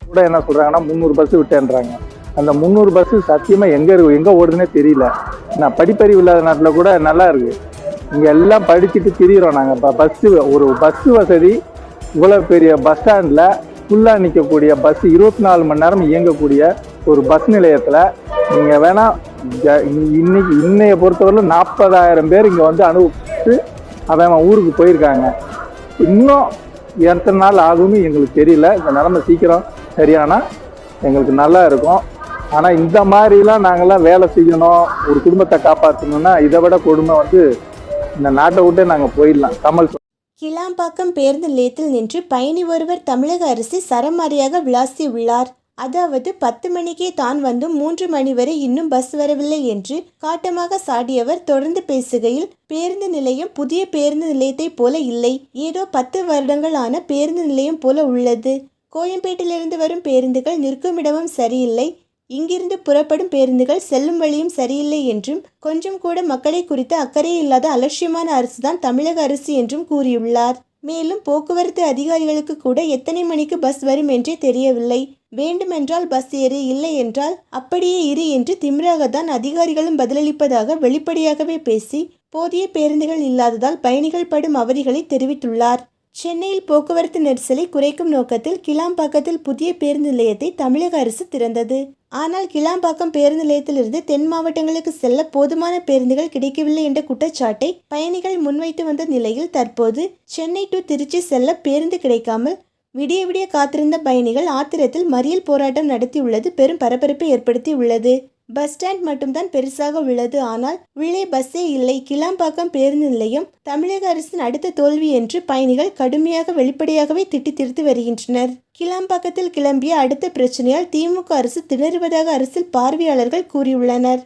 கூட என்ன சொல்றாங்கன்னா 300 பஸ் விட்டேன்றாங்க. அந்த 300 பஸ் சத்தியமா எங்க ஓடுதுன்னே தெரியல. நான் படிப்பறிவு இல்லாத நாட்டில் கூட நல்லா இருக்கு. இங்க எல்லாம் படிச்சுட்டு திரியிறோம் நாங்க. ஒரு பஸ் வசதி இவ்வளவு பெரிய பஸ் ஸ்டாண்ட்ல ஃபுல்லா நிற்கக்கூடிய பஸ் 24 மணி நேரம் இயங்கக்கூடிய ஒரு பஸ் நிலையத்துல நீங்க வேணா இன்னைய பொறுத்தவரை 40,000 பேர் இங்க வந்து அனுபவிச்சு அவன் ஊருக்கு போயிருக்காங்க. இன்னும் எத்தனை நாள் ஆகும்னு எங்களுக்கு தெரியல. இந்த நிலைமை சீக்கிரம் சரியானா எங்களுக்கு நல்லா இருக்கும். ஆனா இந்த மாதிரிலாம் நாங்கெல்லாம் வேலை செய்யணும், ஒரு குடும்பத்தை காப்பாற்றணும்னா இதை விட கொடுமை வந்து இந்த நாட்டை விட்டு நாங்க போயிடலாம். கமல் கிளாம்பாக்கம் பேருந்து நிலையத்தில் நின்று பயணி ஒருவர் தமிழக அரசை சரமாரியாக விளாசியுள்ளார். அதாவது 10 மணிக்கே தான் வந்தும் 3 மணி வரை இன்னும் பஸ் வரவில்லை என்று காட்டமாக சாடியவர் தொடர்ந்து பேசுகையில், பேருந்து நிலையம் புதிய பேருந்து நிலையத்தை போல இல்லை, ஏதோ 10 வருடங்கள் ஆன பேருந்து நிலையம் போல உள்ளது. கோயம்பேட்டிலிருந்து வரும் பேருந்துகள் நிற்கும் இடமும் சரியில்லை, இங்கிருந்து புறப்படும் பேருந்துகள் செல்லும் வழியும் சரியில்லை என்றும், கொஞ்சம் கூட மக்களை குறித்து அக்கறை இல்லாத அலட்சியமான அரசுதான் தமிழக அரசு என்றும் கூறியுள்ளார். மேலும் போக்குவரத்து அதிகாரிகளுக்கு கூட எத்தனை மணிக்கு பஸ் வரும் என்றே தெரியவில்லை, வேண்டுமென்றால் பஸ் ஏறு, இல்லை என்றால் அப்படியே இரு என்று திமிராகத்தான் அதிகாரிகளும் பதிலளிப்பதாக வெளிப்படையாகவே பேசி போதிய பேருந்துகள் இல்லாததால் பயணிகள் படும் அவதிகளை தெரிவித்துள்ளார். சென்னையில் போக்குவரத்து நெரிசலை குறைக்கும் நோக்கத்தில் கிளாம்பாக்கத்தில் புதிய பேருந்து நிலையத்தை தமிழக அரசு திறந்தது. ஆனால் கிளாம்பாக்கம் பேருந்து நிலையத்திலிருந்து தென் மாவட்டங்களுக்கு செல்ல போதுமான பேருந்துகள் கிடைக்கவில்லை என்ற குற்றச்சாட்டை பயணிகள் முன்வைத்து வந்த நிலையில் தற்போது சென்னை டு திருச்சி செல்ல பேருந்து கிடைக்காமல் விடிய விடிய காத்திருந்த பயணிகள் ஆத்திரத்தில் மறியல் போராட்டம் நடத்தியுள்ளது பெரும் பரபரப்பை ஏற்படுத்தி உள்ளது. பஸ் ஸ்டாண்ட் மட்டும்தான் பெருசாக உள்ளது, ஆனால் உள்ளே பஸ்ஸே இல்லை. கிளாம்பாக்கம் பேருந்து நிலையம் தமிழக அரசின் அடுத்த தோல்வி என்று பயணிகள் கடுமையாக வெளிப்படையாகவே திட்டி வருகின்றனர். கிளாம்பாக்கத்தில் கிளம்பிய அடுத்த பிரச்சனையால் திமுக அரசு திணறுவதாக அரசியல் பார்வையாளர்கள் கூறியுள்ளனர்.